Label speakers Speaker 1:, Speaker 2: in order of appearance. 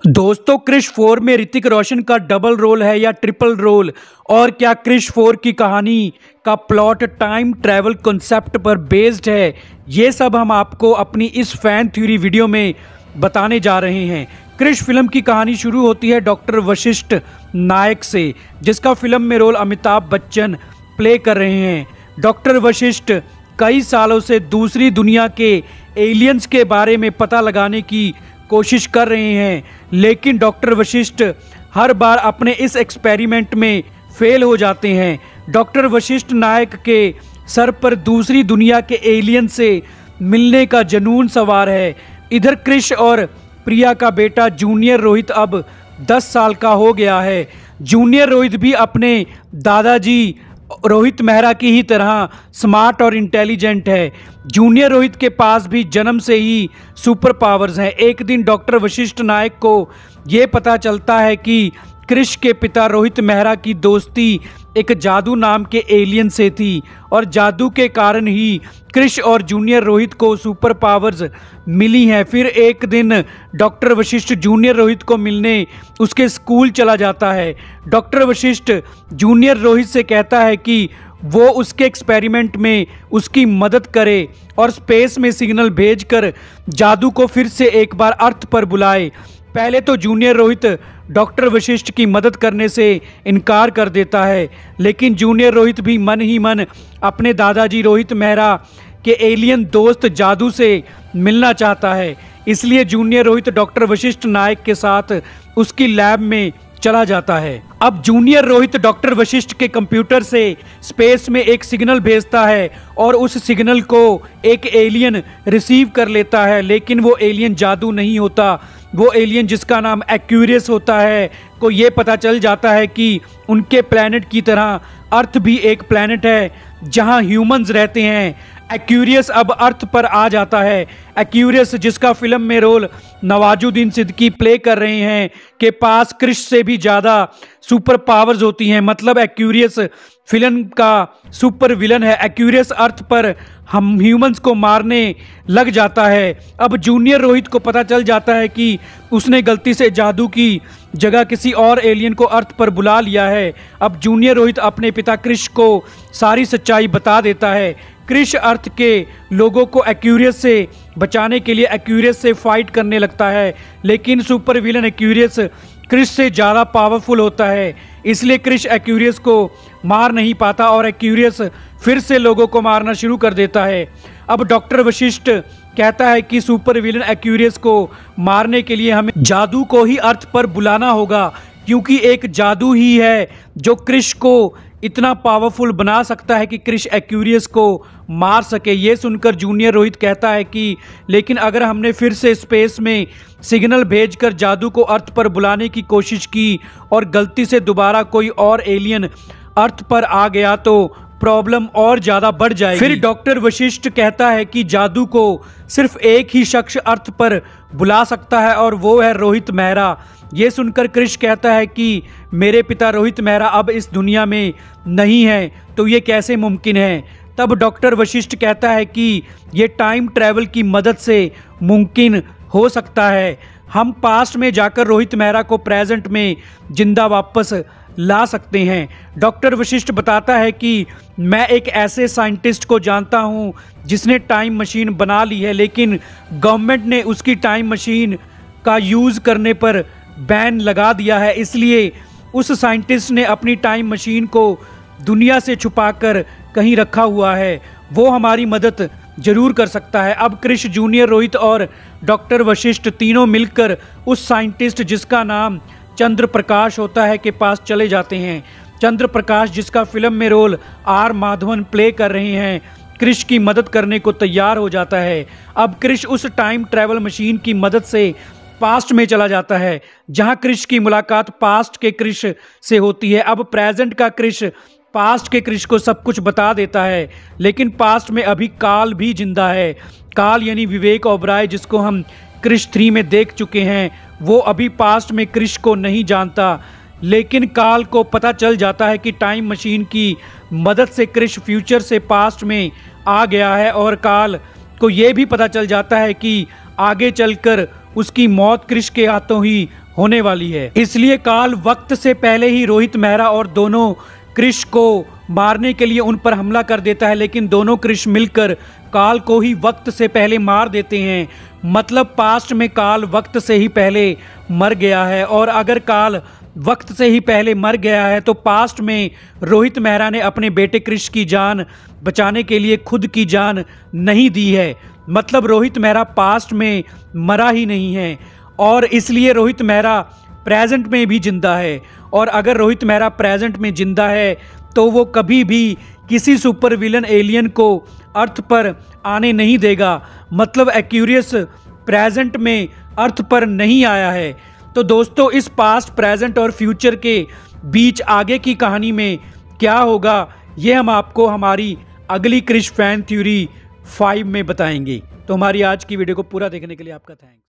Speaker 1: दोस्तों क्रिश 4 में ऋतिक रोशन का डबल रोल है या ट्रिपल रोल, और क्या क्रिश 4 की कहानी का प्लॉट टाइम ट्रैवल कॉन्सेप्ट पर बेस्ड है, ये सब हम आपको अपनी इस फैन थ्योरी वीडियो में बताने जा रहे हैं। क्रिश फिल्म की कहानी शुरू होती है डॉक्टर वशिष्ठ नायक से, जिसका फिल्म में रोल अमिताभ बच्चन प्ले कर रहे हैं। डॉक्टर वशिष्ठ कई सालों से दूसरी दुनिया के एलियंस के बारे में पता लगाने की कोशिश कर रहे हैं, लेकिन डॉक्टर वशिष्ठ हर बार अपने इस एक्सपेरिमेंट में फेल हो जाते हैं। डॉक्टर वशिष्ठ नायक के सर पर दूसरी दुनिया के एलियन से मिलने का जुनून सवार है। इधर क्रिश और प्रिया का बेटा जूनियर रोहित अब 10 साल का हो गया है। जूनियर रोहित भी अपने दादाजी रोहित मेहरा की ही तरह स्मार्ट और इंटेलिजेंट है। जूनियर रोहित के पास भी जन्म से ही सुपर पावर्स हैं। एक दिन डॉक्टर वशिष्ठ नायक को ये पता चलता है कि क्रिश के पिता रोहित मेहरा की दोस्ती एक जादू नाम के एलियन से थी, और जादू के कारण ही क्रिश और जूनियर रोहित को सुपर पावर्स मिली हैं। फिर एक दिन डॉक्टर वशिष्ठ जूनियर रोहित को मिलने उसके स्कूल चला जाता है। डॉक्टर वशिष्ठ जूनियर रोहित से कहता है कि वो उसके एक्सपेरिमेंट में उसकी मदद करे और स्पेस में सिग्नल भेजकर जादू को फिर से एक बार अर्थ पर बुलाए। पहले तो जूनियर रोहित डॉक्टर वशिष्ठ की मदद करने से इनकार कर देता है, लेकिन जूनियर रोहित भी मन ही मन अपने दादाजी रोहित मेहरा के एलियन दोस्त जादू से मिलना चाहता है। इसलिए जूनियर रोहित डॉक्टर वशिष्ठ नायक के साथ उसकी लैब में चला जाता है। अब जूनियर रोहित डॉक्टर वशिष्ठ के कंप्यूटर से स्पेस में एक सिग्नल भेजता है और उस सिग्नल को एक एलियन रिसीव कर लेता है, लेकिन वो एलियन जादू नहीं होता। वो एलियन, जिसका नाम एक्यूरियस होता है, को ये पता चल जाता है कि उनके प्लेनेट की तरह अर्थ भी एक प्लेनेट है जहां ह्यूमंस रहते हैं। एक्यूरियस अब अर्थ पर आ जाता है। एक्यूरियस, जिसका फिल्म में रोल नवाजुद्दीन सिद्दीकी प्ले कर रहे हैं, के पास क्रिश से भी ज़्यादा सुपर पावर्स होती हैं। मतलब एक्यूरियस फिल्म का सुपर विलन है। एक्यूरियस अर्थ पर हम ह्यूमंस को मारने लग जाता है। अब जूनियर रोहित को पता चल जाता है कि उसने गलती से जादू की जगह किसी और एलियन को अर्थ पर बुला लिया है। अब जूनियर रोहित अपने पिता क्रिश को सारी सच्चाई बता देता है। क्रिश अर्थ के लोगों को एक्यूरियस से बचाने के लिए एक्यूरियस से फाइट करने लगता है, लेकिन सुपर विलन एक्यूरियस क्रिश से ज़्यादा पावरफुल होता है। इसलिए क्रिश एक्यूरियस को मार नहीं पाता और एक्यूरियस फिर से लोगों को मारना शुरू कर देता है। अब डॉक्टर वशिष्ठ कहता है कि सुपर विलन एक्यूरियस को मारने के लिए हमें जादू को ही अर्थ पर बुलाना होगा, क्योंकि एक जादू ही है जो क्रिश को इतना पावरफुल बना सकता है कि क्रिश एक्यूरियस को मार सके। ये सुनकर जूनियर रोहित कहता है कि लेकिन अगर हमने फिर से स्पेस में सिग्नल भेजकर जादू को अर्थ पर बुलाने की कोशिश की और गलती से दोबारा कोई और एलियन अर्थ पर आ गया तो प्रॉब्लम और ज़्यादा बढ़ जाएगी। फिर डॉक्टर वशिष्ठ कहता है कि जादू को सिर्फ एक ही शख्स अर्थ पर बुला सकता है और वो है रोहित मेहरा। ये सुनकर क्रिश कहता है कि मेरे पिता रोहित मेहरा अब इस दुनिया में नहीं है, तो ये कैसे मुमकिन है। तब डॉक्टर वशिष्ठ कहता है कि ये टाइम ट्रैवल की मदद से मुमकिन हो सकता है। हम पास्ट में जाकर रोहित मेहरा को प्रेजेंट में जिंदा वापस ला सकते हैं। डॉक्टर वशिष्ठ बताता है कि मैं एक ऐसे साइंटिस्ट को जानता हूं जिसने टाइम मशीन बना ली है, लेकिन गवर्नमेंट ने उसकी टाइम मशीन का यूज़ करने पर बैन लगा दिया है। इसलिए उस साइंटिस्ट ने अपनी टाइम मशीन को दुनिया से छुपाकर कहीं रखा हुआ है। वो हमारी मदद जरूर कर सकता है। अब क्रिश, जूनियर रोहित और डॉक्टर वशिष्ठ तीनों मिलकर उस साइंटिस्ट, जिसका नाम चंद्र प्रकाश होता है, के पास चले जाते हैं। चंद्र प्रकाश, जिसका फिल्म में रोल आर माधवन प्ले कर रहे हैं, क्रिश की मदद करने को तैयार हो जाता है। अब क्रिश उस टाइम ट्रैवल मशीन की मदद से पास्ट में चला जाता है, जहां क्रिश की मुलाकात पास्ट के क्रिश से होती है। अब प्रेजेंट का क्रिश पास्ट के क्रिश को सब कुछ बता देता है, लेकिन पास्ट में अभी काल भी जिंदा है। काल यानी विवेक ओबराय, जिसको हम क्रिश 3 में देख चुके हैं, वो अभी पास्ट में क्रिश को नहीं जानता, लेकिन काल को पता चल जाता है कि टाइम मशीन की मदद से क्रिश फ्यूचर से पास्ट में आ गया है, और काल को ये भी पता चल जाता है कि आगे चलकर उसकी मौत क्रिश के हाथों ही होने वाली है। इसलिए काल वक्त से पहले ही रोहित मेहरा और दोनों क्रिश को मारने के लिए उन पर हमला कर देता है, लेकिन दोनों क्रिश मिलकर काल को ही वक्त से पहले मार देते हैं। मतलब पास्ट में काल वक्त से ही पहले मर गया है, और अगर काल वक्त से ही पहले मर गया है तो पास्ट में रोहित मेहरा ने अपने बेटे क्रिश की जान बचाने के लिए खुद की जान नहीं दी है। मतलब रोहित मेहरा पास्ट में मरा ही नहीं है, और इसलिए रोहित मेहरा प्रेजेंट में भी जिंदा है। और अगर रोहित मेहरा प्रेजेंट में जिंदा है तो वो कभी भी किसी सुपर विलन एलियन को अर्थ पर आने नहीं देगा। मतलब एक्यूरियस प्रेजेंट में अर्थ पर नहीं आया है। तो दोस्तों, इस पास्ट, प्रेजेंट और फ्यूचर के बीच आगे की कहानी में क्या होगा, ये हम आपको हमारी अगली क्रिश फैन थ्योरी 5 में बताएंगे। तो हमारी आज की वीडियो को पूरा देखने के लिए आपका थैंक्स।